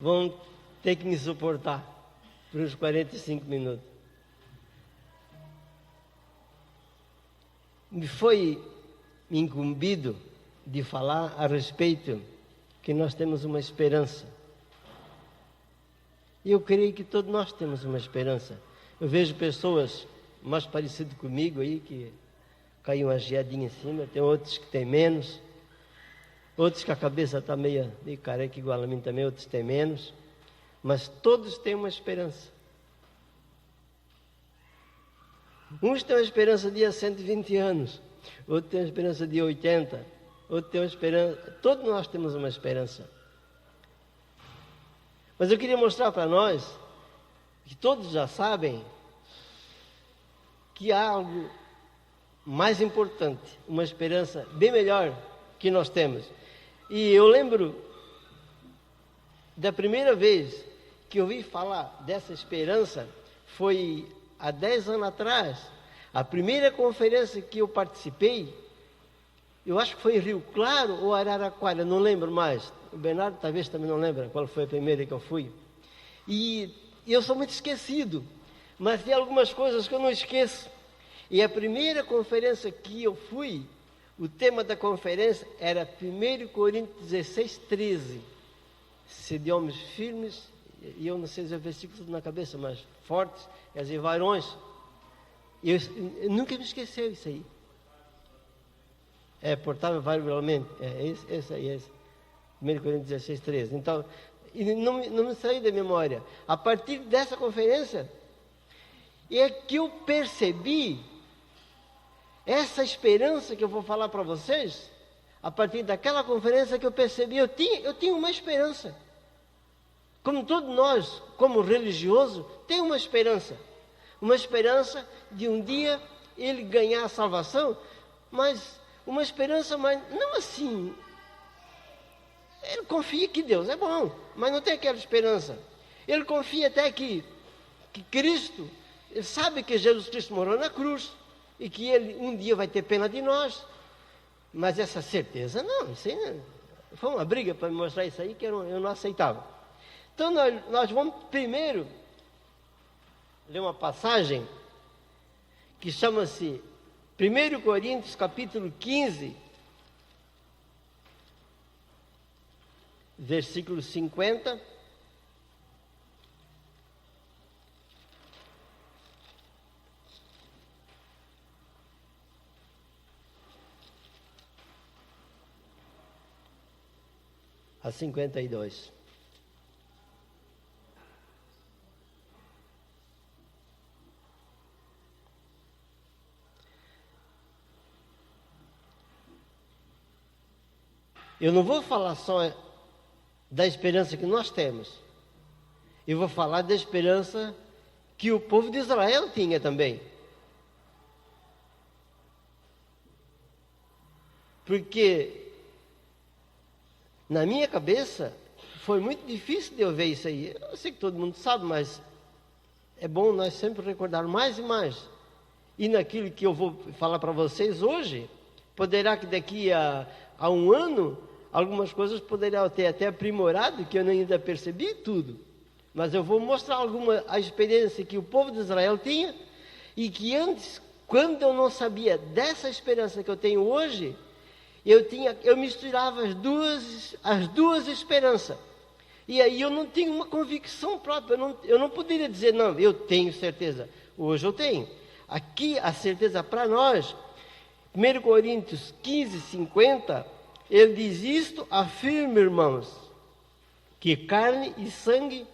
vão ter que me suportar por uns 45 minutos. Me foi incumbido de falar a respeito que nós temos uma esperança. E eu creio que todos nós temos uma esperança. Eu vejo pessoas mais parecidas comigo aí, que caiu uma geadinha em cima, tem outros que têm menos, outros que a cabeça está meio careca igual a mim também, outros têm menos, mas todos têm uma esperança. Uns têm uma esperança de 120 anos, outros têm uma esperança de 80, outros têm uma esperança... Todos nós temos uma esperança. Mas eu queria mostrar para nós, que todos já sabem, que há algo mais importante, uma esperança bem melhor que nós temos. E eu lembro da primeira vez que eu ouvi falar dessa esperança, foi há 10 anos atrás. A primeira conferência que eu participei, eu acho que foi em Rio Claro ou Araraquara, não lembro mais. O Bernardo talvez também não lembra qual foi a primeira que eu fui. E eu sou muito esquecido, mas tem algumas coisas que eu não esqueço. E a primeira conferência que eu fui, o tema da conferência era 1 Coríntios 16, 13. Se de homens firmes, e eu não sei os versículos na cabeça, mas fortes, quer dizer, varões. Eu nunca me esqueceu isso aí. Portável variavelmente. Esse aí, esse. 1 Coríntios 16, 13. Então, não me saiu da memória. A partir dessa conferência, é que eu percebi essa esperança que eu vou falar para vocês. A partir daquela conferência que eu percebi, eu tinha uma esperança. Como todos nós, como religioso, tem uma esperança. Uma esperança de um dia ele ganhar a salvação, mas uma esperança, mas não assim. Ele confia que Deus é bom, mas não tem aquela esperança. Ele confia até que Cristo, ele sabe que Jesus Cristo morou na cruz e que ele um dia vai ter pena de nós. Mas essa certeza, não, isso aí não, foi uma briga para me mostrar isso aí que eu não aceitava. Então nós vamos primeiro ler uma passagem que chama-se 1 Coríntios capítulo 15, versículo 50. A 52. Eu não vou falar só da esperança que nós temos. Eu vou falar da esperança que o povo de Israel tinha também. Porque na minha cabeça foi muito difícil de eu ver isso aí. Eu sei que todo mundo sabe, mas é bom nós sempre recordar mais e mais. E naquilo que eu vou falar para vocês hoje, poderá que daqui a um ano algumas coisas poderão ter até aprimorado, que eu ainda percebi tudo. Mas eu vou mostrar a experiência que o povo de Israel tinha, e que antes, quando eu não sabia dessa esperança que eu tenho hoje, eu misturava as duas esperanças. E aí eu não tinha uma convicção própria, eu não poderia dizer, não, eu tenho certeza. Hoje eu tenho. Aqui a certeza para nós, 1 Coríntios 15, 50, ele diz isto, afirma, irmãos, que carne e sangue,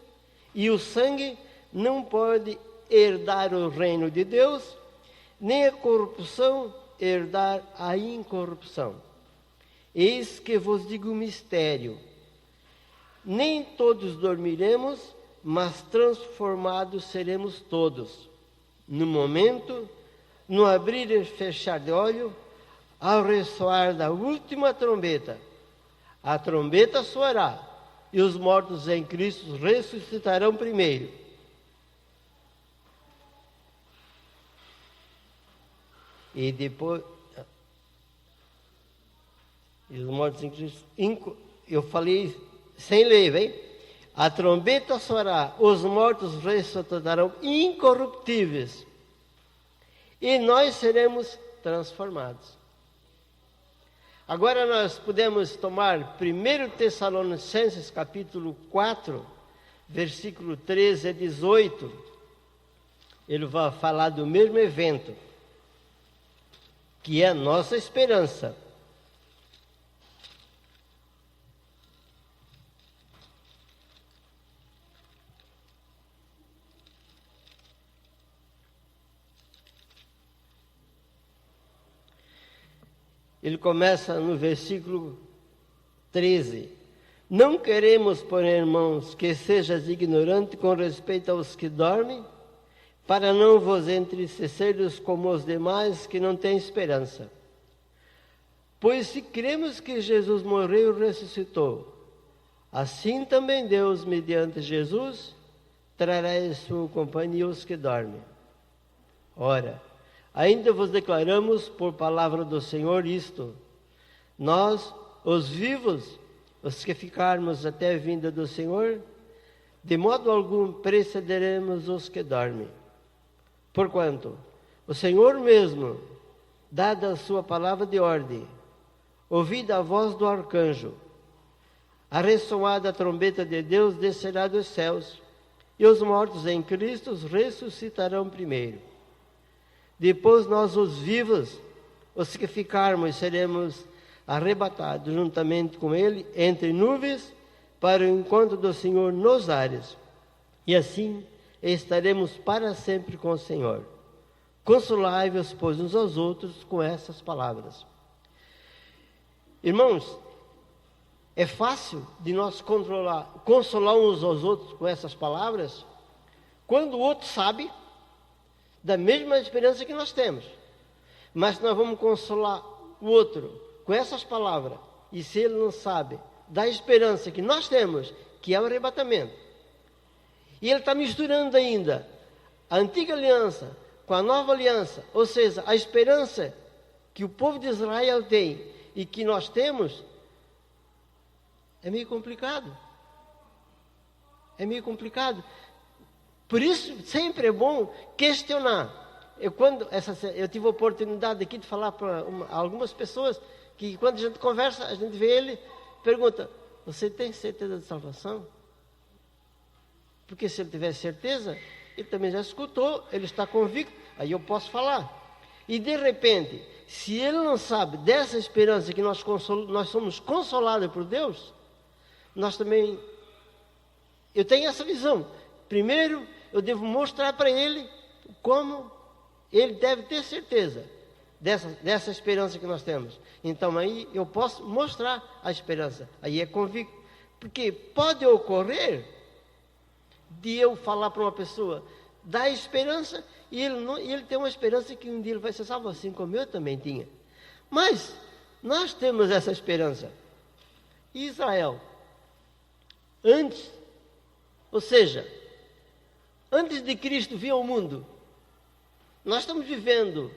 e o sangue não pode herdar o reino de Deus, nem a corrupção herdar a incorrupção. Eis que vos digo um mistério, nem todos dormiremos, mas transformados seremos todos. No momento, no abrir e fechar de olho, ao ressoar da última trombeta, a trombeta soará, e os mortos em Cristo ressuscitarão primeiro. E depois, e os mortos em Cristo, eu falei sem ler, hein? A trombeta soará, os mortos ressuscitarão incorruptíveis, e nós seremos transformados. Agora nós podemos tomar 1 Tessalonicenses capítulo 4, versículo 13 a 18. Ele vai falar do mesmo evento, que é a nossa esperança. Ele começa no versículo 13. Não queremos, porém, irmãos, que sejas ignorante com respeito aos que dormem, para não vos entristeceres como os demais que não têm esperança. Pois se cremos que Jesus morreu e ressuscitou, assim também Deus, mediante Jesus, trará em sua companhia os que dormem. Ora, ainda vos declaramos por palavra do Senhor isto: nós, os vivos, os que ficarmos até a vinda do Senhor, de modo algum precederemos os que dormem. Porquanto o Senhor mesmo, dada a sua palavra de ordem, ouvida a voz do arcanjo, a ressoada trombeta de Deus descerá dos céus, e os mortos em Cristo ressuscitarão primeiro. Depois nós, os vivos, os que ficarmos, seremos arrebatados juntamente com Ele entre nuvens para o encontro do Senhor nos ares. E assim estaremos para sempre com o Senhor. Consolai-vos, pois, uns aos outros com essas palavras. Irmãos, é fácil de nós consolar uns aos outros com essas palavras, quando o outro sabe da mesma esperança que nós temos. Mas nós vamos consolar o outro com essas palavras, e se ele não sabe da esperança que nós temos, que é o arrebatamento, e ele está misturando ainda a antiga aliança com a nova aliança, ou seja, a esperança que o povo de Israel tem e que nós temos, é meio complicado. É meio complicado. Por isso, sempre é bom questionar. Eu tive a oportunidade aqui de falar para algumas pessoas que, quando a gente conversa, a gente vê ele, pergunta: você tem certeza de salvação? Porque se ele tiver certeza, ele também já escutou, ele está convicto, aí eu posso falar. E de repente, se ele não sabe dessa esperança que nós somos consolados por Deus, nós também, eu tenho essa visão. Primeiro, eu devo mostrar para ele como ele deve ter certeza dessa esperança que nós temos. Então aí eu posso mostrar a esperança, aí é convicto. Porque pode ocorrer de eu falar para uma pessoa da esperança, e ele tem uma esperança que um dia ele vai ser salvo, assim como eu também tinha. Mas nós temos essa esperança. Israel, antes, ou seja, antes de Cristo vir ao mundo, nós estamos vivendo,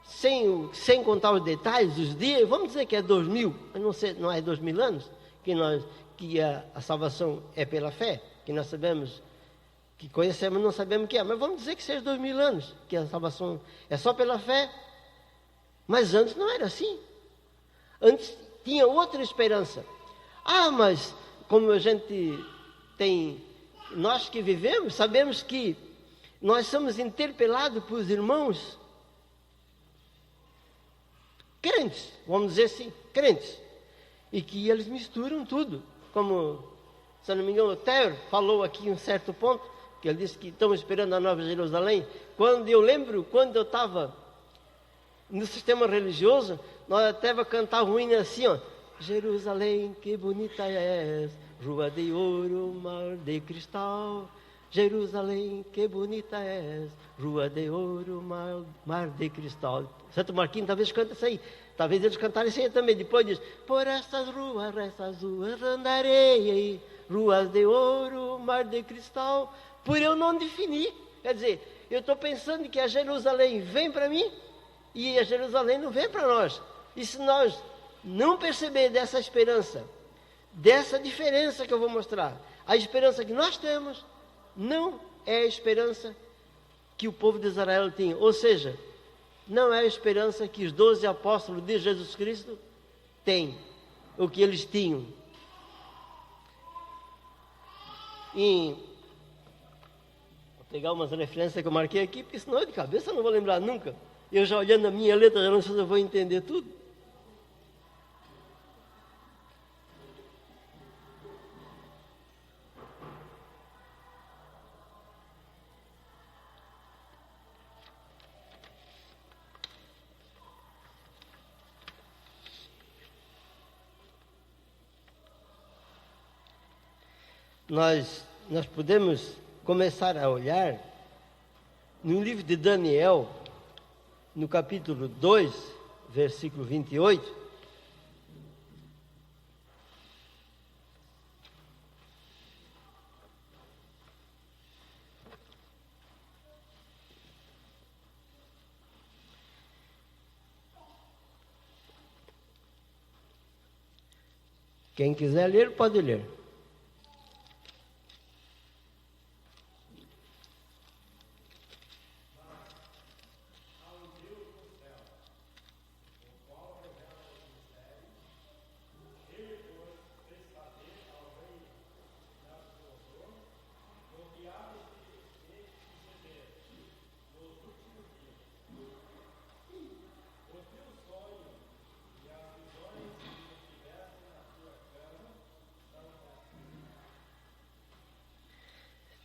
sem contar os detalhes, os dias, vamos dizer que é 2000, não é 2000 anos, que a salvação é pela fé, que nós sabemos, que conhecemos, não sabemos o que é, mas vamos dizer que seja 2000 anos, que a salvação é só pela fé. Mas antes não era assim. Antes tinha outra esperança. Mas como a gente tem, nós que vivemos, sabemos que nós somos interpelados por irmãos crentes, vamos dizer assim, crentes, e que eles misturam tudo, como, se eu não me engano, Lutero falou aqui em um certo ponto, que ele disse que estamos esperando a Nova Jerusalém. Quando eu estava no sistema religioso, nós até cantávamos um hino assim, ó: Jerusalém, que bonita és, rua de ouro, mar de cristal. Jerusalém, que bonita és, rua de ouro, mar de cristal. Santo Marquinhos talvez cante isso aí. Talvez eles cantarem isso aí também. Depois diz: por estas ruas andarei, ruas de ouro, mar de cristal. Por eu não definir. Quer dizer, eu estou pensando que a Jerusalém vem para mim e a Jerusalém não vem para nós. E se nós não perceber dessa esperança, dessa diferença que eu vou mostrar. A esperança que nós temos não é a esperança que o povo de Israel tinha. Ou seja, não é a esperança que os 12 apóstolos de Jesus Cristo têm, o que eles tinham. Vou pegar umas referências que eu marquei aqui, porque senão de cabeça eu não vou lembrar nunca. Eu já olhando a minha letra, já não sei se eu vou entender tudo. Nós podemos começar a olhar no livro de Daniel, no capítulo 2, versículo 28. Quem quiser ler, pode ler.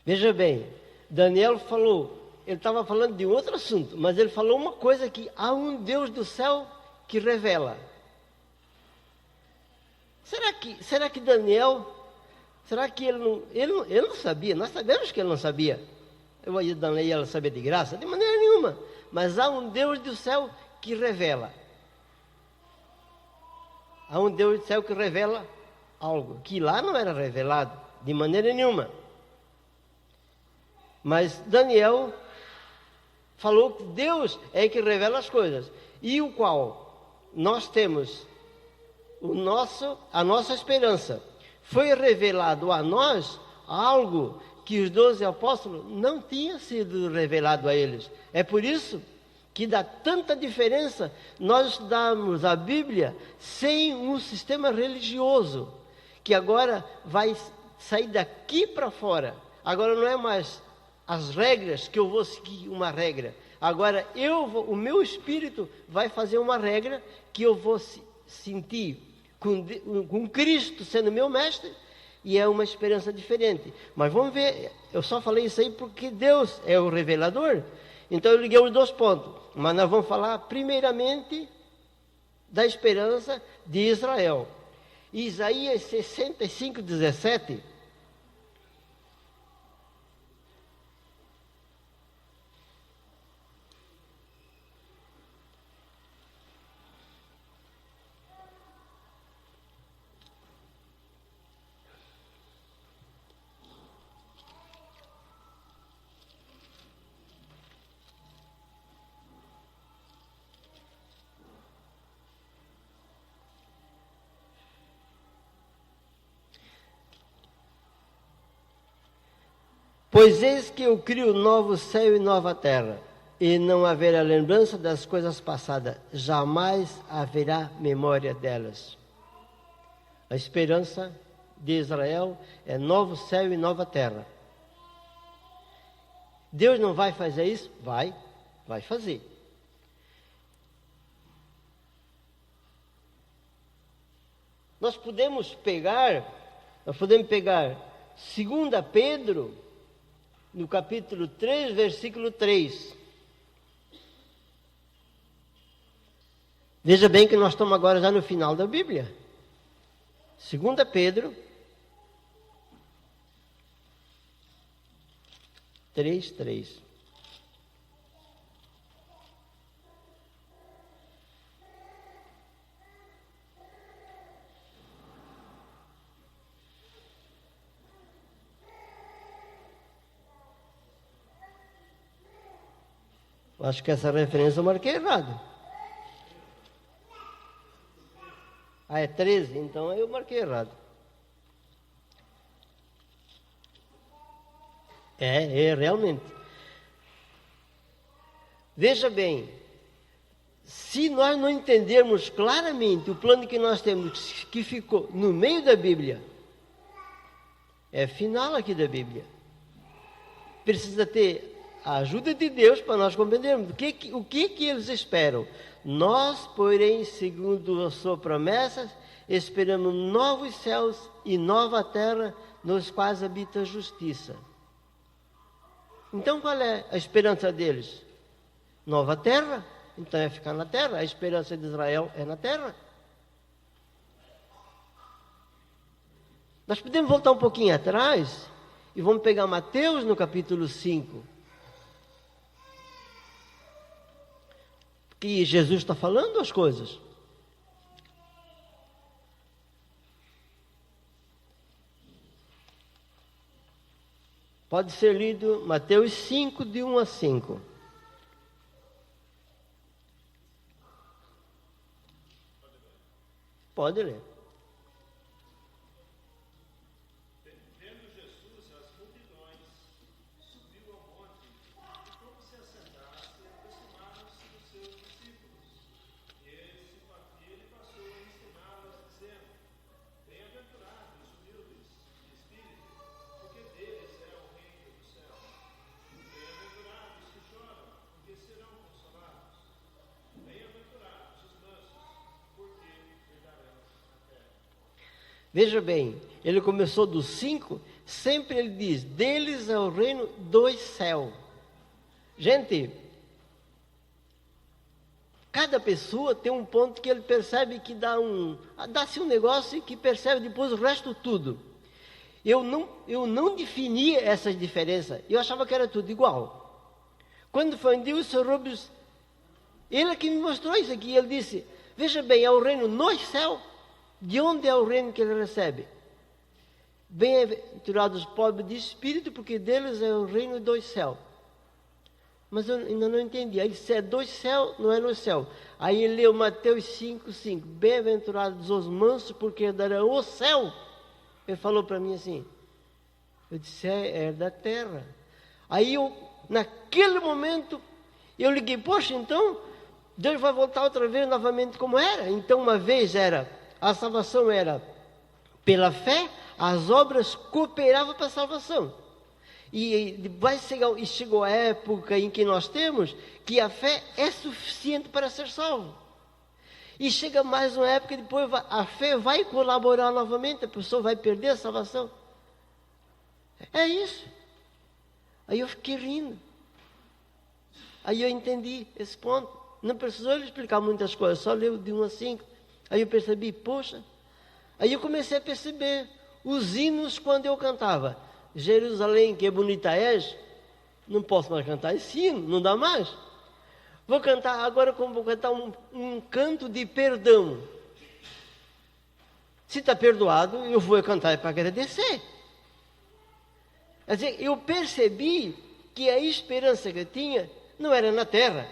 Veja bem, Daniel falou, ele estava falando de outro assunto, mas ele falou uma coisa que há um Deus do céu que revela. Será que Daniel, será que ele não sabia? Nós sabemos que ele não sabia. Eu vou dar lei ela saber de graça? De maneira nenhuma. Mas há um Deus do céu que revela. Há um Deus do céu que revela algo que lá não era revelado de maneira nenhuma. Mas Daniel falou que Deus é que revela as coisas, e o qual nós temos a nossa esperança. Foi revelado a nós algo que os 12 apóstolos não tinha sido revelado a eles. É por isso que dá tanta diferença nós estudarmos a Bíblia sem um sistema religioso, que agora vai sair daqui para fora. Agora não é mais as regras que eu vou seguir uma regra. Agora o meu espírito vai fazer uma regra que eu vou sentir com Cristo sendo meu mestre, e é uma esperança diferente. Mas vamos ver, eu só falei isso aí porque Deus é o revelador. Então eu liguei os 2 pontos, mas nós vamos falar primeiramente da esperança de Israel. Isaías 65, 17. Pois eis que eu crio novo céu e nova terra, e não haverá lembrança das coisas passadas, jamais haverá memória delas. A esperança de Israel é novo céu e nova terra. Deus não vai fazer isso? Vai fazer. Nós podemos pegar 2 Pedro, no capítulo 3, versículo 3. Veja bem que nós estamos agora já no final da Bíblia. 2 Pedro 3, 3. Acho que essa referência eu marquei errado. Ah, é 13? Então eu marquei errado. É realmente. Veja bem, se nós não entendermos claramente o plano que nós temos, que ficou no meio da Bíblia, é final aqui da Bíblia. Precisa ter a ajuda de Deus para nós compreendermos o que eles esperam. Nós, porém, segundo a sua promessa, esperamos novos céus e nova terra, nos quais habita a justiça. Então, qual é a esperança deles? Nova terra? Então é ficar na terra. A esperança de Israel é na terra. Nós podemos voltar um pouquinho atrás e vamos pegar Mateus no capítulo 5. Que Jesus está falando as coisas. Pode ser lido Mateus 5, de 1 a 5. Pode ler. Veja bem, ele começou do 5, sempre ele diz, deles é o reino dos céus. Gente, cada pessoa tem um ponto que ele percebe que dá-se um negócio e que percebe depois o resto tudo. Eu não definia essas diferenças, eu achava que era tudo igual. Quando foi um dia o Sr. Rubens, ele é que me mostrou isso aqui, ele disse, veja bem, é o reino nos céus. De onde é o reino que ele recebe? Bem-aventurados os pobres de espírito, porque deles é o reino dos céus. Mas eu ainda não entendi. Aí se é dos céus, não é no céu. Aí ele leu Mateus 5, 5. Bem-aventurados os mansos, porque herdarão o céu. Ele falou para mim assim. Eu disse, é da terra. Aí naquele momento, eu liguei, poxa, então, Deus vai voltar outra vez novamente como era. Então uma vez a salvação era pela fé, as obras cooperavam para a salvação. E chegou a época em que nós temos que a fé é suficiente para ser salvo. E chega mais uma época, depois a fé vai colaborar novamente, a pessoa vai perder a salvação. É isso. Aí eu fiquei rindo. Aí eu entendi esse ponto. Não precisou ele explicar muitas coisas, só leu de 1 a 5. Aí eu percebi, poxa, aí eu comecei a perceber os hinos quando eu cantava. Jerusalém, que bonita és, não posso mais cantar esse hino, não dá mais. Vou cantar, agora como vou cantar um canto de perdão. Se está perdoado, eu vou cantar para agradecer. Quer dizer, eu percebi que a esperança que eu tinha não era na terra.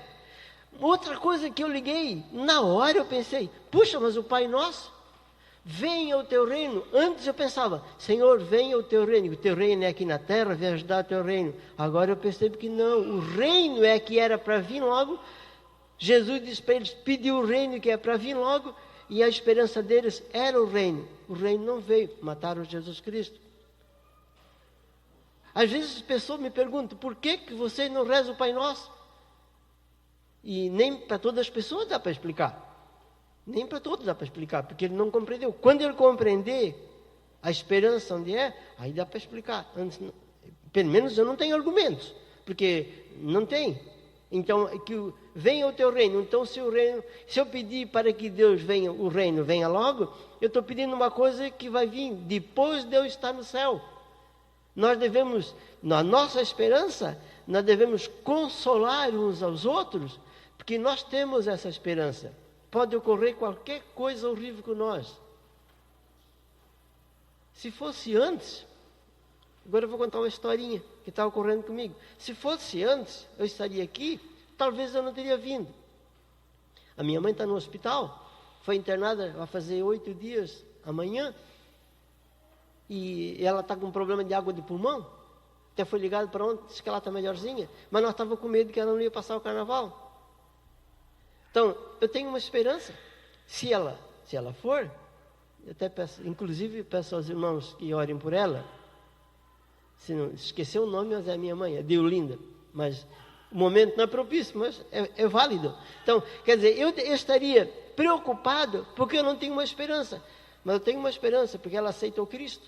Outra coisa que eu liguei, na hora eu pensei, puxa, mas o Pai Nosso, venha o teu reino. Antes eu pensava, Senhor, venha o teu reino é aqui na terra, vem ajudar o teu reino. Agora eu percebo que não, o reino é que era para vir logo. Jesus disse para eles, pediu o reino que é para vir logo, e a esperança deles era o reino. O reino não veio, mataram Jesus Cristo. Às vezes as pessoas me perguntam, por que vocês não rezam o Pai Nosso? E nem para todas as pessoas dá para explicar. Nem para todos dá para explicar, porque ele não compreendeu. Quando ele compreender a esperança onde é, aí dá para explicar. Antes, pelo menos eu não tenho argumentos, porque não tem. Então, venha o teu reino. Então, se eu pedir para que Deus venha, o reino venha logo, eu estou pedindo uma coisa que vai vir depois de eu estar no céu. Nós devemos, na nossa esperança, nós devemos consolar uns aos outros, porque nós temos essa esperança. Pode ocorrer qualquer coisa horrível com nós. Se fosse antes, agora eu vou contar uma historinha que está ocorrendo comigo. Se fosse antes, eu estaria aqui, talvez eu não teria vindo. A minha mãe está no hospital, foi internada, vai fazer 8 dias amanhã, e ela está com problema de água de pulmão. Até foi ligado para ontem, disse que ela está melhorzinha. Mas nós estávamos com medo que ela não ia passar o carnaval. Então, eu tenho uma esperança. Se ela for, eu até peço, inclusive peço aos irmãos que orem por ela. Se não esqueceu o nome, mas é a minha mãe, é Deolinda. Mas o momento não é propício, mas é válido. Então, quer dizer, eu estaria preocupado porque eu não tenho uma esperança. Mas eu tenho uma esperança porque ela aceitou Cristo.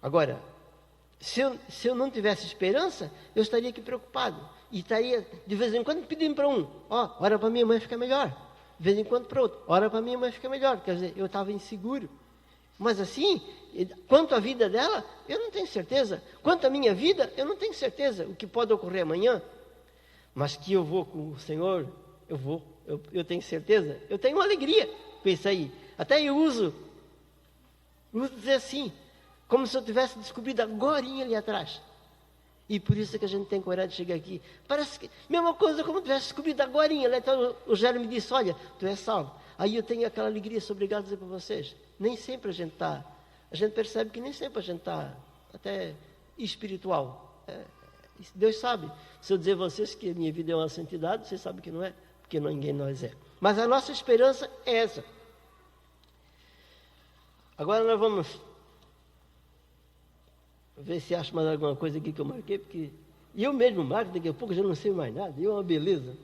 Agora, se eu não tivesse esperança, eu estaria aqui preocupado. E estaria, de vez em quando, pedindo para um: ora para minha mãe ficar melhor. De vez em quando para outro: ora para minha mãe ficar melhor. Quer dizer, eu estava inseguro. Mas assim, quanto à vida dela, eu não tenho certeza. Quanto à minha vida, eu não tenho certeza. O que pode ocorrer amanhã. Mas que eu vou com o Senhor, eu vou. Eu tenho certeza. Eu tenho uma alegria com isso aí. Até eu uso dizer assim, como se eu tivesse descobrido agorinha ali atrás. E por isso que a gente tem coragem de chegar aqui. Parece que, mesma coisa como eu tivesse descobrido agorinha. Então o Jair me disse: olha, tu és salvo. Aí eu tenho aquela alegria, sou obrigado a dizer para vocês. Nem sempre a gente percebe que nem sempre a gente está até espiritual. Deus sabe. Se eu dizer a vocês que a minha vida é uma santidade, vocês sabem que não é, porque ninguém nós é. Mas a nossa esperança é essa. Agora nós vamos ver se acho mais alguma coisa aqui que eu marquei, porque eu mesmo marco, daqui a pouco eu já não sei mais nada. E é uma beleza.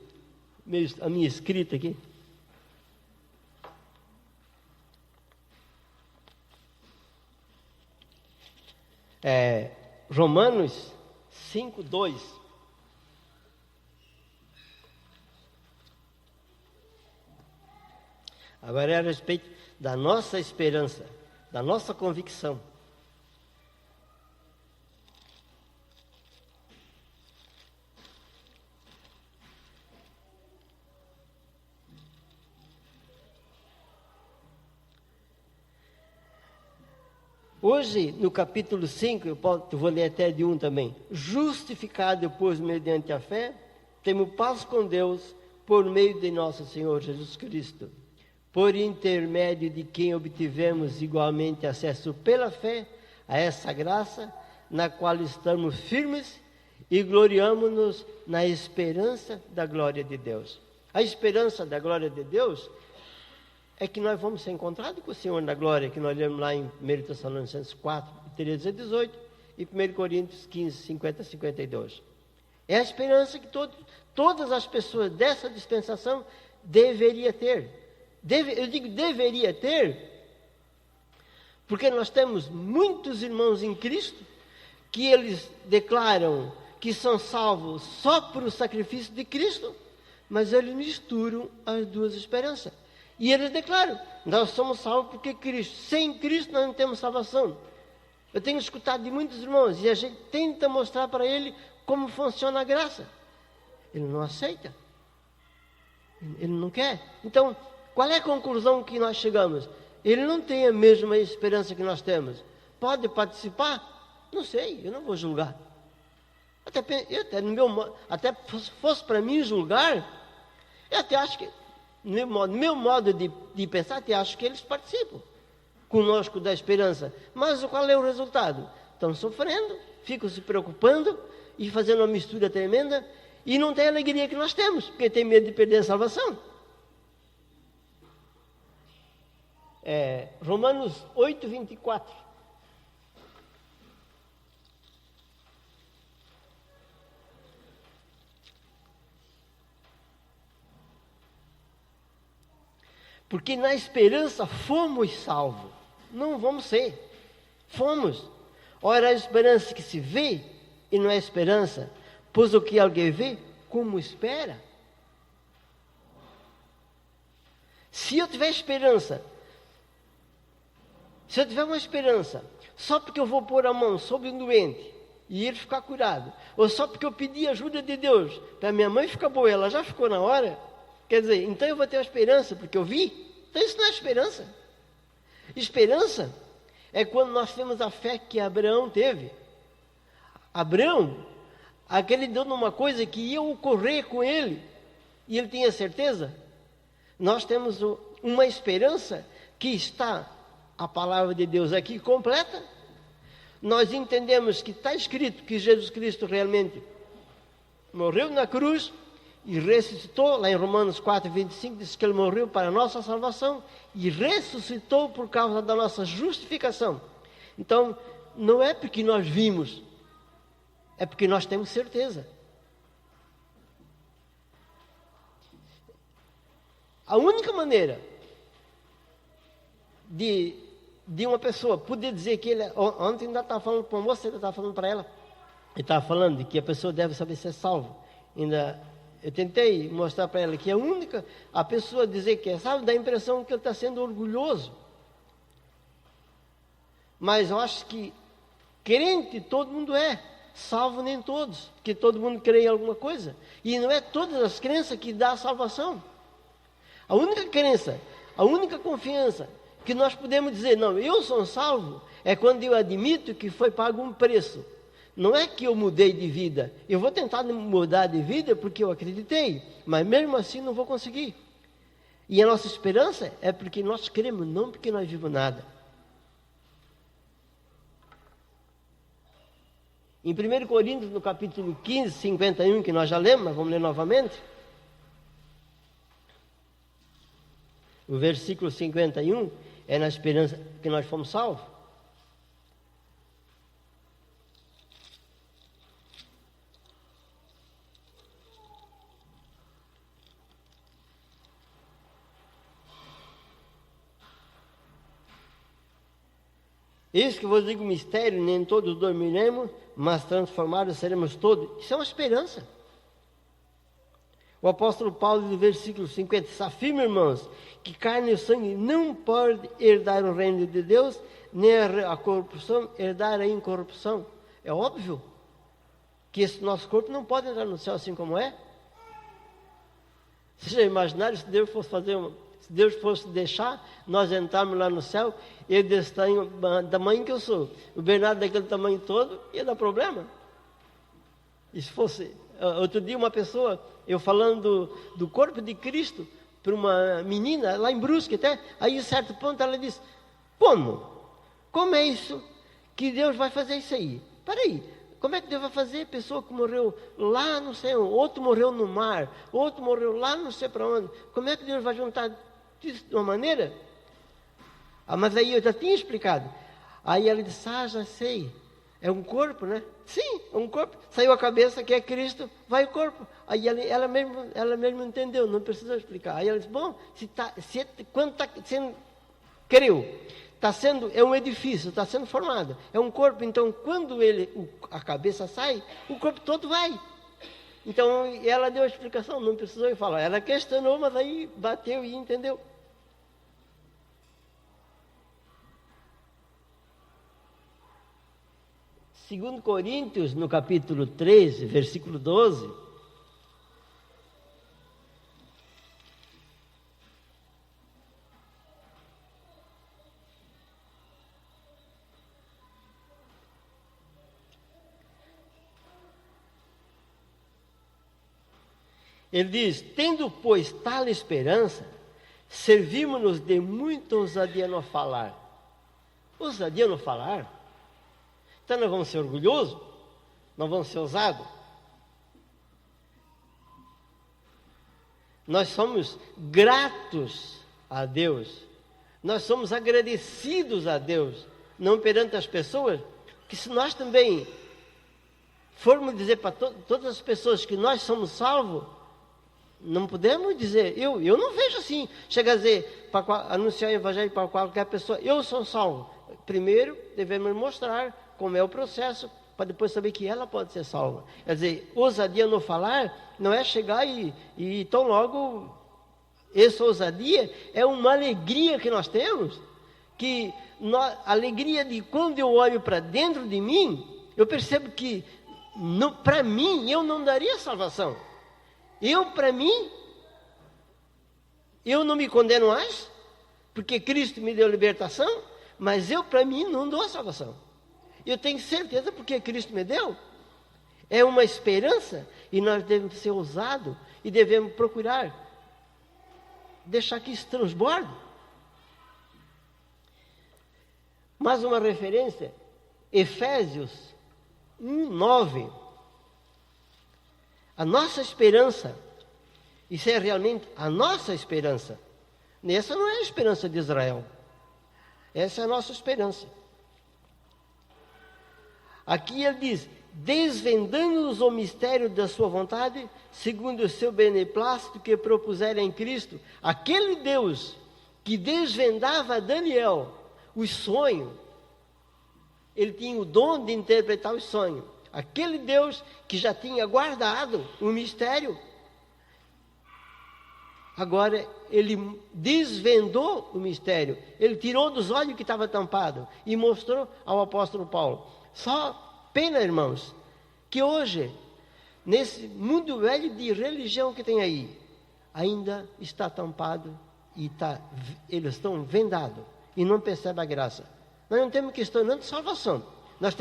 A minha escrita aqui. Romanos 5:2. Agora é a respeito da nossa esperança, da nossa convicção. Hoje, no capítulo 5, eu vou ler até de 1 também. Justificado, pois, mediante a fé, temos paz com Deus por meio de nosso Senhor Jesus Cristo, por intermédio de quem obtivemos igualmente acesso pela fé a essa graça, na qual estamos firmes e gloriamo-nos na esperança da glória de Deus. A esperança da glória de Deus é que nós vamos ser encontrados com o Senhor na glória, que nós lemos lá em 1 Tessalonicenses 4, 13 a 18, e 1 Coríntios 15, 50 a 52. É a esperança que todas as pessoas dessa dispensação deveriam ter. Eu digo deveria ter, porque nós temos muitos irmãos em Cristo que eles declaram que são salvos só por o sacrifício de Cristo, mas eles misturam as duas esperanças. E eles declaram: nós somos salvos porque Cristo. Sem Cristo nós não temos salvação. Eu tenho escutado de muitos irmãos e a gente tenta mostrar para ele como funciona a graça. Ele não aceita. Ele não quer. Então, qual é a conclusão que nós chegamos? Ele não tem a mesma esperança que nós temos. Pode participar? Não sei, eu não vou julgar. Até fosse para mim julgar, eu até acho que, no meu modo de pensar, até acho que eles participam conosco da esperança. Mas qual é o resultado? Estão sofrendo, ficam se preocupando e fazendo uma mistura tremenda e não tem a alegria que nós temos, porque tem medo de perder a salvação. Romanos 8, 24. Porque na esperança fomos salvos. Não vamos ser. Fomos. Ora, a esperança que se vê e não é esperança, pois o que alguém vê, como espera? Se eu tiver esperança, se eu tiver uma esperança, só porque eu vou pôr a mão sobre um doente e ele ficar curado, ou só porque eu pedi ajuda de Deus para minha mãe ficar boa, ela já ficou na hora, quer dizer, então eu vou ter a esperança porque eu vi. Então isso não é esperança. Esperança é quando nós temos a fé que Abraão teve. Abraão, aquele deu numa coisa que ia ocorrer com ele, e ele tinha certeza. Nós temos uma esperança que está a palavra de Deus aqui completa, nós entendemos que está escrito que Jesus Cristo realmente morreu na cruz e ressuscitou, lá em Romanos 4:25, diz que Ele morreu para a nossa salvação e ressuscitou por causa da nossa justificação. Então, não é porque nós vimos, é porque nós temos certeza. A única maneira de uma pessoa poder dizer que ele... Ontem ainda estava falando para uma moça, ainda estava falando para ela. Ele estava falando de que a pessoa deve saber ser salvo. Eu tentei mostrar para ela que a pessoa dizer que é salvo, dá a impressão que ele está sendo orgulhoso. Mas eu acho que crente todo mundo é, salvo nem todos, porque todo mundo crê em alguma coisa. E não é todas as crenças que dá a salvação. A única crença, a única confiança que nós podemos dizer, não, eu sou salvo, é quando eu admito que foi pago um preço. Não é que eu mudei de vida. Eu vou tentar mudar de vida porque eu acreditei, mas mesmo assim não vou conseguir. E a nossa esperança é porque nós cremos, não porque nós vimos nada. Em 1 Coríntios, no capítulo 15, 51, que nós já lemos, mas vamos ler novamente. O versículo 51 é na esperança que nós fomos salvos. Isso que vos digo mistério, nem todos dormiremos, mas transformados seremos todos. Isso é uma esperança. O apóstolo Paulo, no versículo 50, se afirma, irmãos, que carne e sangue não pode herdar o reino de Deus, nem a corrupção herdar a incorrupção. É óbvio que esse nosso corpo não pode entrar no céu assim como é. Vocês já imaginaram se Deus fosse se Deus fosse deixar nós entrarmos lá no céu, eu desse tamanho que eu sou, o Bernardo daquele tamanho todo, ia dar problema. E se fosse... Outro dia uma pessoa, eu falando do corpo de Cristo para uma menina lá em Brusque até, aí em certo ponto ela disse, como? Como é isso que Deus vai fazer isso aí? Peraí, como é que Deus vai fazer? Pessoa que morreu lá no céu, outro morreu no mar, outro morreu lá não sei para onde. Como é que Deus vai juntar isso de uma maneira? Mas aí eu já tinha explicado. Aí ela disse, já sei. É um corpo, né? Sim, é um corpo. Saiu a cabeça, que é Cristo, vai o corpo. Aí ela mesmo entendeu, não precisou explicar. Aí ela disse, bom, quando está sendo, creu, é um edifício, está sendo formado, é um corpo, então quando a cabeça sai, o corpo todo vai. Então ela deu a explicação, não precisou falar. Ela questionou, mas aí bateu e entendeu. Segundo Coríntios, no capítulo 13, versículo 12, ele diz, tendo, pois, tal esperança, servimos-nos de muita ousadia no falar. Ousadia no falar? Então nós vamos ser orgulhosos? Nós vamos ser ousados? Nós somos gratos a Deus. Nós somos agradecidos a Deus, não perante as pessoas, que se nós também formos dizer para todas as pessoas que nós somos salvos, não podemos dizer, eu não vejo assim, chega a dizer, anunciar o evangelho para qualquer pessoa, eu sou salvo. Primeiro, devemos mostrar como é o processo, para depois saber que ela pode ser salva. Quer dizer, ousadia no falar, não é chegar e tão logo, essa ousadia é uma alegria que nós temos, alegria de quando eu olho para dentro de mim, eu percebo que, para mim, eu não daria salvação. Para mim, eu não me condeno mais, porque Cristo me deu libertação, mas para mim, não dou a salvação. Eu tenho certeza porque Cristo me deu. É uma esperança e nós devemos ser ousados e devemos procurar deixar que isso transborde. Mais uma referência Efésios 1:9. A nossa esperança, isso é realmente a nossa esperança. Essa não é a esperança de Israel. Essa é a nossa esperança. Aqui ele diz: desvendando-nos o mistério da sua vontade, segundo o seu beneplácito que propusera em Cristo. Aquele Deus que desvendava a Daniel os sonhos, ele tinha o dom de interpretar os sonhos. Aquele Deus que já tinha guardado o mistério, agora ele desvendou o mistério. Ele tirou dos olhos que estava tampado e mostrou ao apóstolo Paulo. Só pena, irmãos, que hoje, nesse mundo velho de religião que tem aí, ainda está tampado e eles estão vendados e não percebem a graça. Nós não estamos questionando salvação. Nós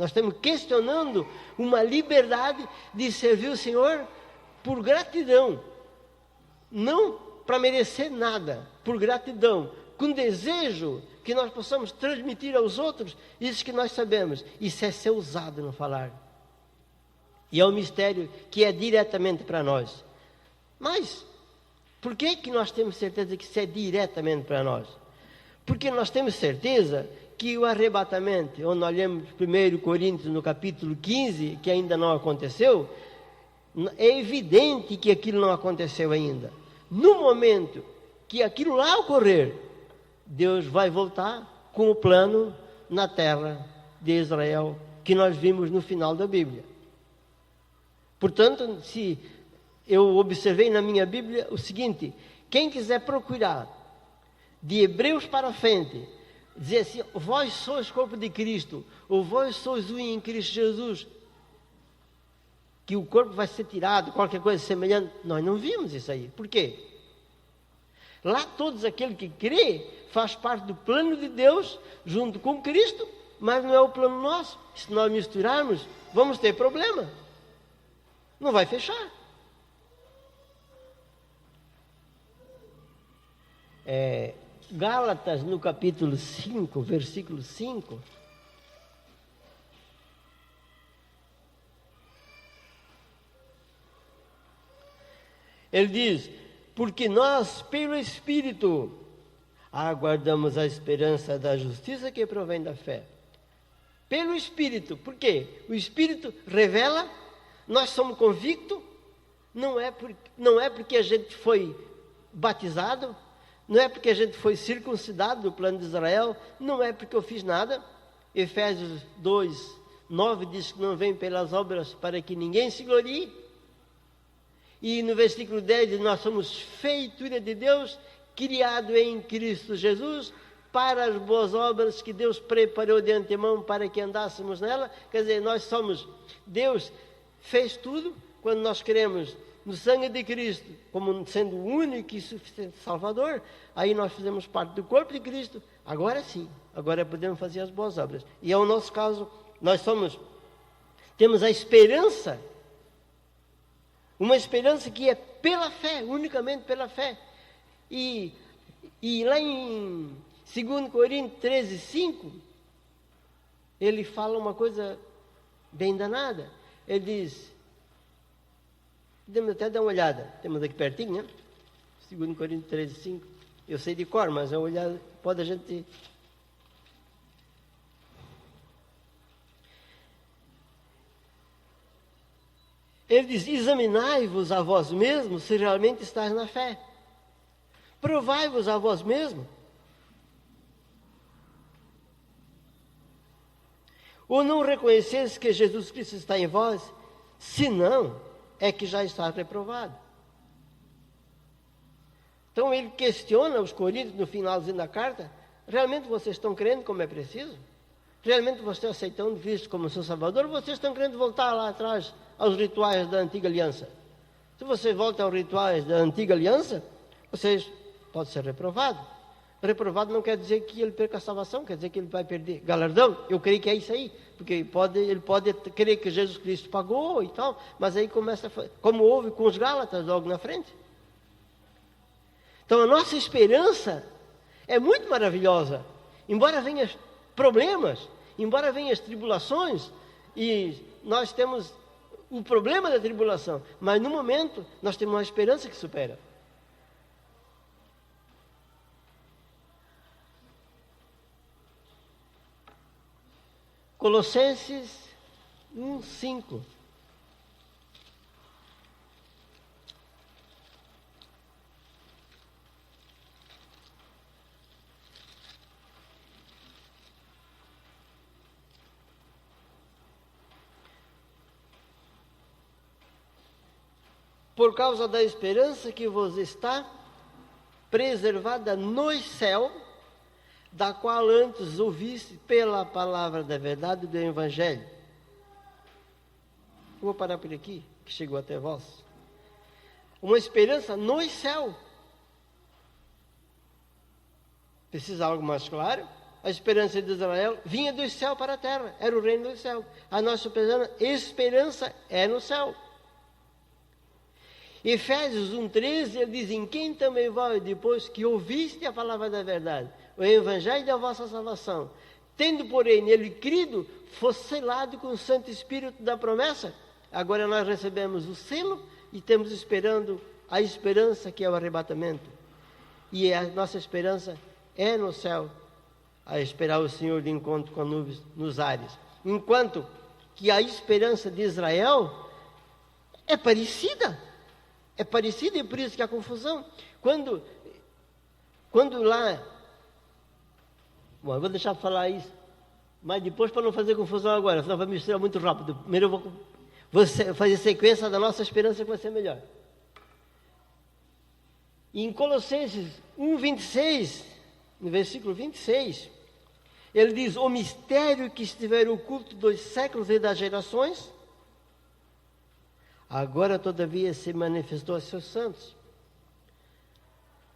estamos questionando uma liberdade de servir o Senhor por gratidão. Não para merecer nada, por gratidão, com desejo que nós possamos transmitir aos outros isso que nós sabemos. Isso é ser usado no falar. E é um mistério que é diretamente para nós. Mas, por que nós temos certeza que isso é diretamente para nós? Porque nós temos certeza que o arrebatamento, onde nós lemos 1 Coríntios no capítulo 15, que ainda não aconteceu, é evidente que aquilo não aconteceu ainda. No momento que aquilo lá ocorrer, Deus vai voltar com o plano na terra de Israel, que nós vimos no final da Bíblia. Portanto, se eu observei na minha Bíblia o seguinte: quem quiser procurar de Hebreus para frente, dizer assim, vós sois corpo de Cristo, ou vós sois um em Cristo Jesus, que o corpo vai ser tirado, qualquer coisa semelhante, nós não vimos isso aí. Por quê? Lá todos aqueles que crê faz parte do plano de Deus, junto com Cristo, mas não é o plano nosso. Se nós misturarmos, vamos ter problema. Não vai fechar. Gálatas, no capítulo 5, versículo 5. Ele diz: porque nós, pelo Espírito, aguardamos a esperança da justiça que provém da fé. Pelo Espírito. Por quê? O Espírito revela, nós somos convictos, não é porque a gente foi batizado, não é porque a gente foi circuncidado do plano de Israel, não é porque eu fiz nada. Efésios 2:9 diz que não vem pelas obras para que ninguém se glorie. E no versículo 10 diz: nós somos feitura de Deus, criado em Cristo Jesus, para as boas obras que Deus preparou de antemão para que andássemos nela. Quer dizer, Deus fez tudo quando nós cremos no sangue de Cristo, como sendo o único e suficiente Salvador. Aí nós fizemos parte do corpo de Cristo. Agora sim, agora podemos fazer as boas obras. E é o nosso caso, temos a esperança, uma esperança que é pela fé, unicamente pela fé. E lá em 2 Coríntios 13:5, ele fala uma coisa bem danada. Ele diz, podemos até dar uma olhada, temos aqui pertinho, né? 2 Coríntios 13:5. Eu sei de cor, mas uma olhada pode a gente... Ele diz: examinai-vos a vós mesmos se realmente estáis na fé. Provai-vos a vós mesmos. Ou não reconheceis que Jesus Cristo está em vós? Se não, é que já está reprovado. Então ele questiona os coríntios no finalzinho da carta: realmente vocês estão crendo como é preciso? Realmente vocês estão aceitando Cristo como seu Salvador? Ou vocês estão querendo voltar lá atrás aos rituais da antiga aliança? Se vocês voltam aos rituais da antiga aliança, vocês podem ser reprovados. Reprovado não quer dizer que ele perca a salvação, quer dizer que ele vai perder galardão. Eu creio que é isso aí, porque ele pode crer que Jesus Cristo pagou e tal, mas aí começa, como houve com os Gálatas logo na frente. Então a nossa esperança é muito maravilhosa, embora venha problemas, embora venham as tribulações, e nós temos o problema da tribulação, mas no momento nós temos uma esperança que supera. Colossenses 1:5. Por causa da esperança que vos está preservada no céu, da qual antes ouviste pela palavra da verdade do Evangelho. Vou parar por aqui, que chegou até vós. Uma esperança no céu. Precisa algo mais claro? A esperança de Israel vinha do céu para a terra, era o reino do céu. A nossa esperança é no céu. Efésios 1:13, ele diz: em quem também vós, depois que ouviste a palavra da verdade, o evangelho da vossa salvação, tendo porém nele crido, fosse selado com o Santo Espírito da promessa. Agora nós recebemos o selo e estamos esperando a esperança que é o arrebatamento. E a nossa esperança é no céu, a esperar o Senhor de encontro com nuvens nos ares. Enquanto que a esperança de Israel é parecida. É parecido, e por isso que há confusão. Quando lá... Bom, eu vou deixar de falar isso, mas depois, para não fazer confusão agora, senão vai misturar muito rápido. Primeiro eu vou fazer sequência da nossa esperança, que vai ser melhor. Em Colossenses 1:26, no versículo 26, ele diz: o mistério que estiver oculto dos séculos e das gerações, agora, todavia, se manifestou a seus santos.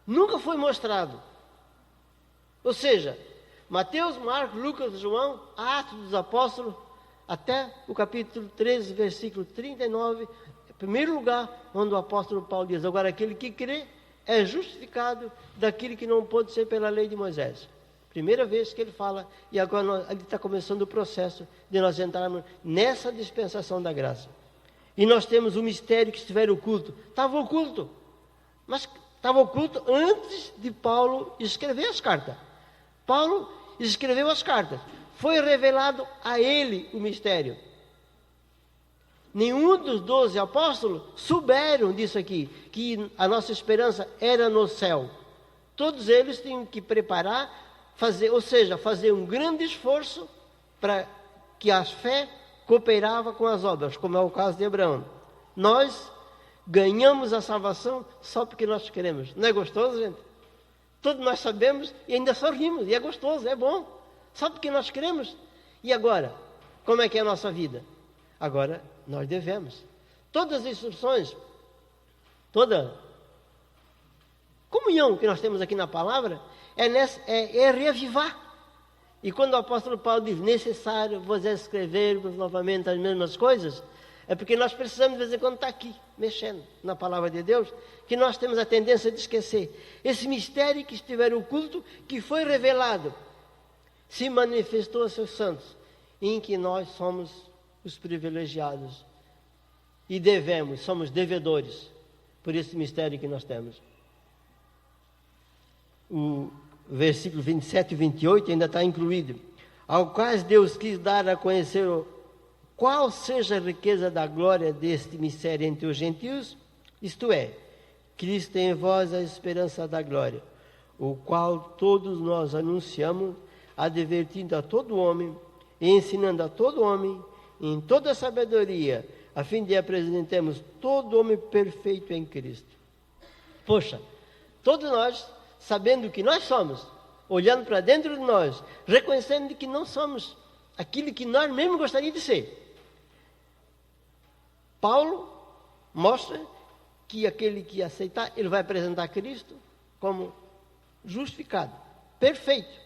Nunca foi mostrado. Ou seja, Mateus, Marcos, Lucas, João, Atos dos Apóstolos, até o capítulo 13, versículo 39, em primeiro lugar, onde o apóstolo Paulo diz: agora, aquele que crê é justificado daquele que não pôde ser pela lei de Moisés. Primeira vez que ele fala, e agora ele está começando o processo de nós entrarmos nessa dispensação da graça. E nós temos o mistério que estiver oculto. Estava oculto, mas estava oculto antes de Paulo escrever as cartas. Paulo escreveu as cartas. Foi revelado a ele o mistério. Nenhum dos 12 apóstolos souberam disso aqui, que a nossa esperança era no céu. Todos eles tinham que preparar, fazer um grande esforço para que a fé cooperava com as obras, como é o caso de Abraão. Nós ganhamos a salvação só porque nós queremos. Não é gostoso, gente? Todos nós sabemos e ainda sorrimos, e é gostoso, é bom. Só porque nós queremos. E agora? Como é que é a nossa vida? Agora, nós devemos. Todas as instruções, toda comunhão que nós temos aqui na palavra, é reavivar. E quando o apóstolo Paulo diz: necessário vos escrevermos novamente as mesmas coisas, é porque nós precisamos de vez em quando estar aqui, mexendo na palavra de Deus, que nós temos a tendência de esquecer. Esse mistério que estiver oculto, que foi revelado, se manifestou a seus santos, em que nós somos os privilegiados e somos devedores por esse mistério que nós temos. O versículo 27 e 28 ainda está incluído: ao quais Deus quis dar a conhecer qual seja a riqueza da glória deste mistério entre os gentios, isto é, Cristo em vós a esperança da glória, o qual todos nós anunciamos, advertindo a todo homem e ensinando a todo homem em toda sabedoria, a fim de apresentemos todo homem perfeito em Cristo. Poxa, todos nós, sabendo o que nós somos, olhando para dentro de nós, reconhecendo que não somos aquilo que nós mesmos gostaríamos de ser. Paulo mostra que aquele que aceitar, ele vai apresentar Cristo como justificado, perfeito.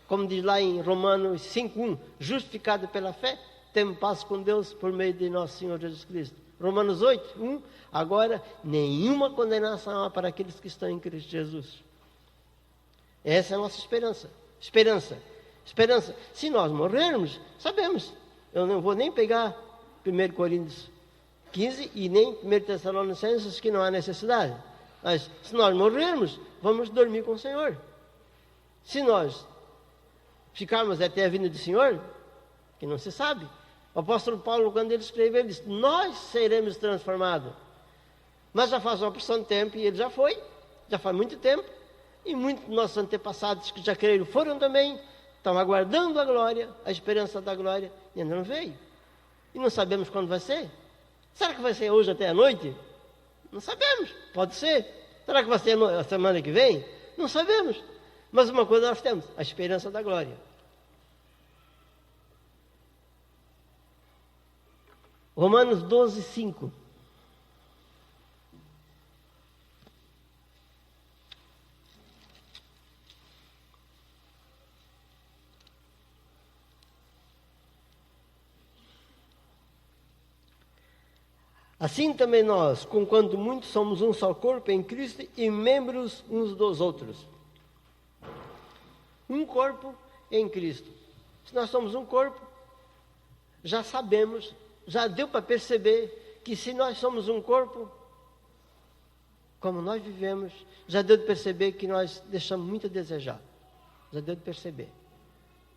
Como diz lá em Romanos 5:1, justificado pela fé, temos paz com Deus por meio de nosso Senhor Jesus Cristo. Romanos 8:1, agora nenhuma condenação há para aqueles que estão em Cristo Jesus. Essa é a nossa esperança. Esperança. Se nós morrermos, sabemos. Eu não vou nem pegar 1 Coríntios 15 e nem 1 Tessalonicenses, que não há necessidade. Mas se nós morrermos, vamos dormir com o Senhor. Se nós ficarmos até a vinda do Senhor, que não se sabe. O apóstolo Paulo, quando ele escreveu, ele disse: nós seremos transformados. Mas já faz uma porção de tempo, e ele já foi, já faz muito tempo, e muitos dos nossos antepassados que já creram foram também, estão aguardando a glória, a esperança da glória, e ainda não veio. E não sabemos quando vai ser. Será que vai ser hoje até a noite? Não sabemos, pode ser. Será que vai ser a semana que vem? Não sabemos. Mas uma coisa nós temos, a esperança da glória. Romanos 12, 5. Assim também nós, conquanto muitos, somos um só corpo em Cristo e membros uns dos outros. Um corpo em Cristo. Se nós somos um corpo, já sabemos, já deu para perceber que se nós somos um corpo, como nós vivemos, já deu de perceber que nós deixamos muito a desejar. Já deu de perceber.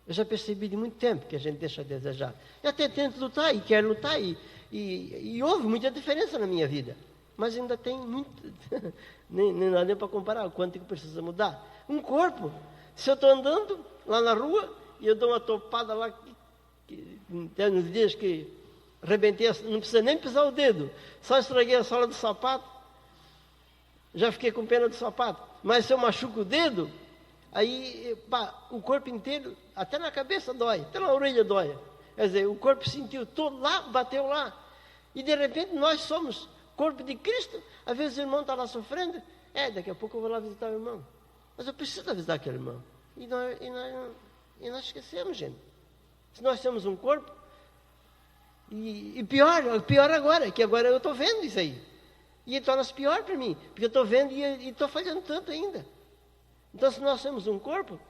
Eu já percebi de muito tempo que a gente deixa a desejar. Eu até tento lutar e quero lutar e houve muita diferença na minha vida. Mas ainda tem muito, nem dá nem para comparar o quanto que precisa mudar. Um corpo, se eu estou andando lá na rua e eu dou uma topada lá, tem uns dias que arrebentei, não precisa nem pisar o dedo, só estraguei a sola do sapato, já fiquei com pena do sapato. Mas se eu machuco o dedo, aí o corpo inteiro, até na cabeça dói, até na orelha dói. Quer dizer, o corpo sentiu todo lá, bateu lá. E de repente nós somos corpo de Cristo. Às vezes o irmão está lá sofrendo. Daqui a pouco eu vou lá visitar o irmão. Mas eu preciso visitar aquele irmão. E nós esquecemos, gente. Se nós temos um corpo, e pior agora, que agora eu estou vendo isso aí. E torna-se pior para mim, porque eu estou vendo e estou falhando tanto ainda. Então, se nós temos um corpo,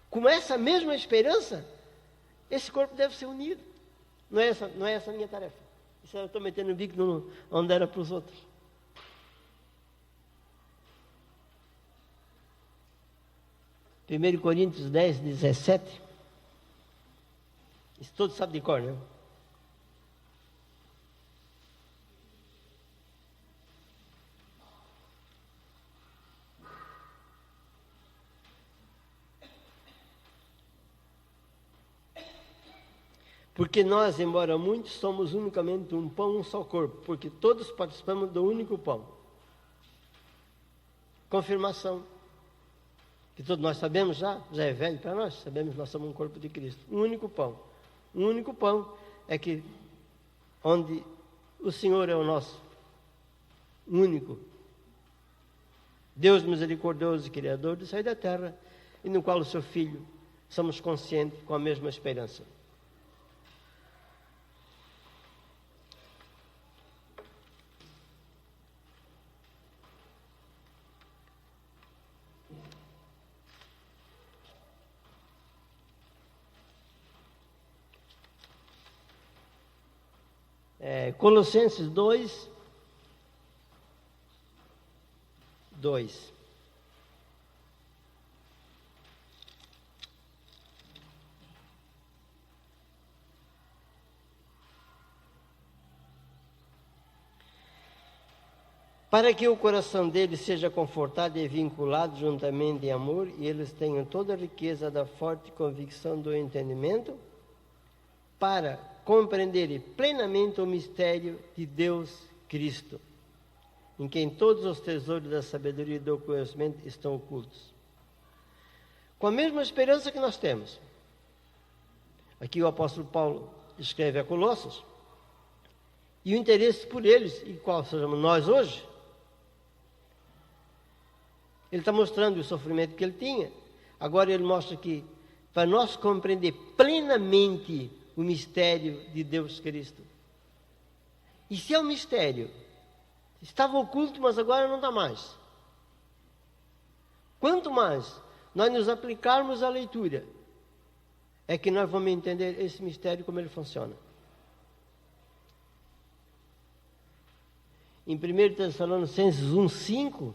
com essa mesma esperança, esse corpo deve ser unido. Não é essa a minha tarefa. Isso eu estou metendo o bico onde era para os outros. Primeiro Coríntios 10, 17. Isso todos sabem de cor, né? Porque nós, embora muitos, somos unicamente um pão, um só corpo, porque todos participamos do único pão. Confirmação. Que todos nós sabemos já é velho para nós, sabemos que nós somos um corpo de Cristo. Um único pão. Um único pão é que onde o Senhor é o nosso único Deus misericordioso e Criador do céu e da terra, e no qual o seu Filho somos conscientes com a mesma esperança. Colossenses 2, 2. Para que o coração deles seja confortado e vinculado juntamente em amor, e eles tenham toda a riqueza da forte convicção do entendimento, para compreenderem plenamente o mistério de Deus Cristo, em quem todos os tesouros da sabedoria e do conhecimento estão ocultos. Com a mesma esperança que nós temos. Aqui o apóstolo Paulo escreve a Colossos, e o interesse por eles, e qual sejamos nós hoje, ele está mostrando o sofrimento que ele tinha. Agora ele mostra que, para nós compreender plenamente o mistério de Deus Cristo. E se é um mistério, estava oculto, mas agora não está mais. Quanto mais nós nos aplicarmos à leitura, é que nós vamos entender esse mistério, como ele funciona. Em 1 Tessalonicenses 1:5,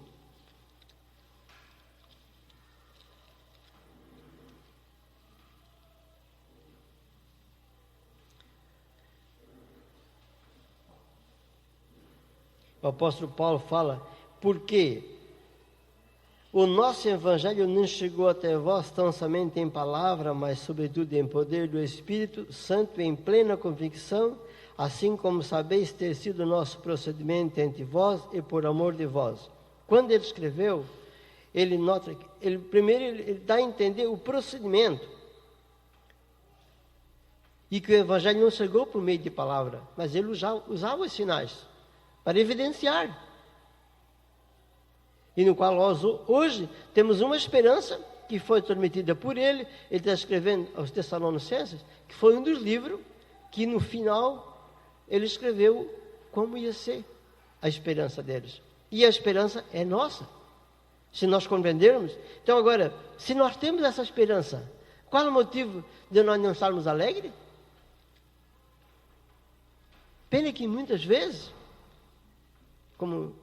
o apóstolo Paulo fala: porque o nosso evangelho não chegou até vós tão somente em palavra, mas sobretudo em poder do Espírito Santo, em plena convicção, assim como sabeis ter sido o nosso procedimento entre vós e por amor de vós. Quando ele escreveu, ele nota, ele dá a entender o procedimento, e que o evangelho não chegou por meio de palavra, mas ele usava os sinais para evidenciar. E no qual nós hoje temos uma esperança que foi transmitida por ele. Ele está escrevendo aos Tessalonicenses, que foi um dos livros que no final ele escreveu como ia ser a esperança deles. E a esperança é nossa, se nós compreendermos. Então agora, se nós temos essa esperança, qual é o motivo de nós não estarmos alegres? Pena que muitas vezes, como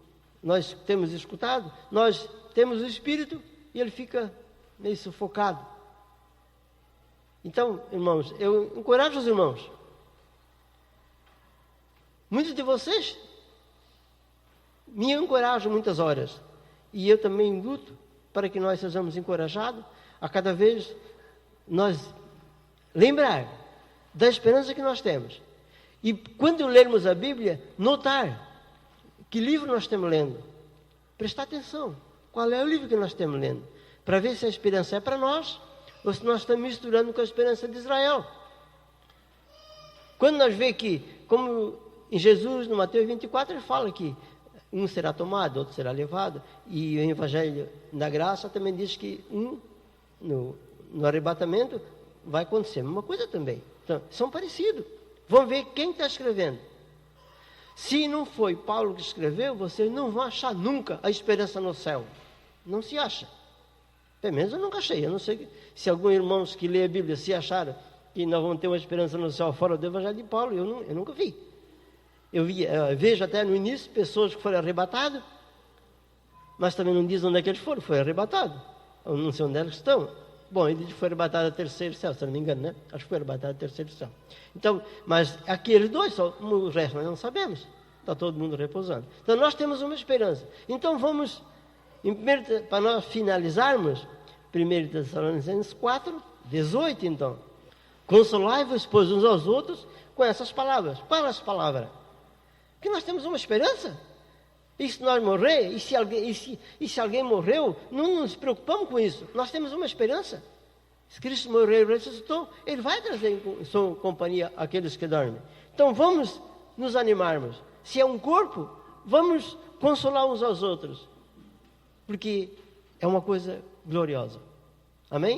nós temos escutado, nós temos o Espírito e ele fica meio sufocado. Então, irmãos, eu encorajo os irmãos. Muitos de vocês me encorajam muitas horas. E eu também luto para que nós sejamos encorajados a cada vez nós lembrar da esperança que nós temos. E quando lermos a Bíblia, notar que livro nós estamos lendo. Prestar atenção. Qual é o livro que nós estamos lendo? Para ver se a esperança é para nós ou se nós estamos misturando com a esperança de Israel. Quando nós vemos que, como em Jesus, no Mateus 24, ele fala que um será tomado, outro será levado. E o Evangelho da Graça também diz que no arrebatamento vai acontecer a mesma coisa também. Então, são parecidos. Vamos ver quem está escrevendo. Se não foi Paulo que escreveu, vocês não vão achar nunca a esperança no céu. Não se acha. Pelo menos eu nunca achei. Eu não sei se alguns irmãos que lêem a Bíblia se acharam que nós vamos ter uma esperança no céu fora do Evangelho de Paulo. Eu nunca vi. Eu vejo até no início pessoas que foram arrebatadas, mas também não diz onde é que eles foram. Foi arrebatado. Eu não sei onde eles estão. Bom, ele foi arrebatado ao terceiro céu, se não me engano, né? Acho que foi arrebatado ao terceiro céu. Então, mas aqueles dois, só, o resto nós não sabemos. Está todo mundo repousando. Então, nós temos uma esperança. Então, vamos, para nós finalizarmos, 1 Tessalonicenses 4, 18, então. Consolai-vos, pois, uns aos outros com essas palavras. Qual é essa palavra? Que nós temos uma esperança. E se nós morrer, e se alguém morreu, não nos preocupamos com isso. Nós temos uma esperança. Se Cristo morreu e ressuscitou, Ele vai trazer em sua companhia aqueles que dormem. Então vamos nos animarmos. Se é um corpo, vamos consolar uns aos outros. Porque é uma coisa gloriosa. Amém?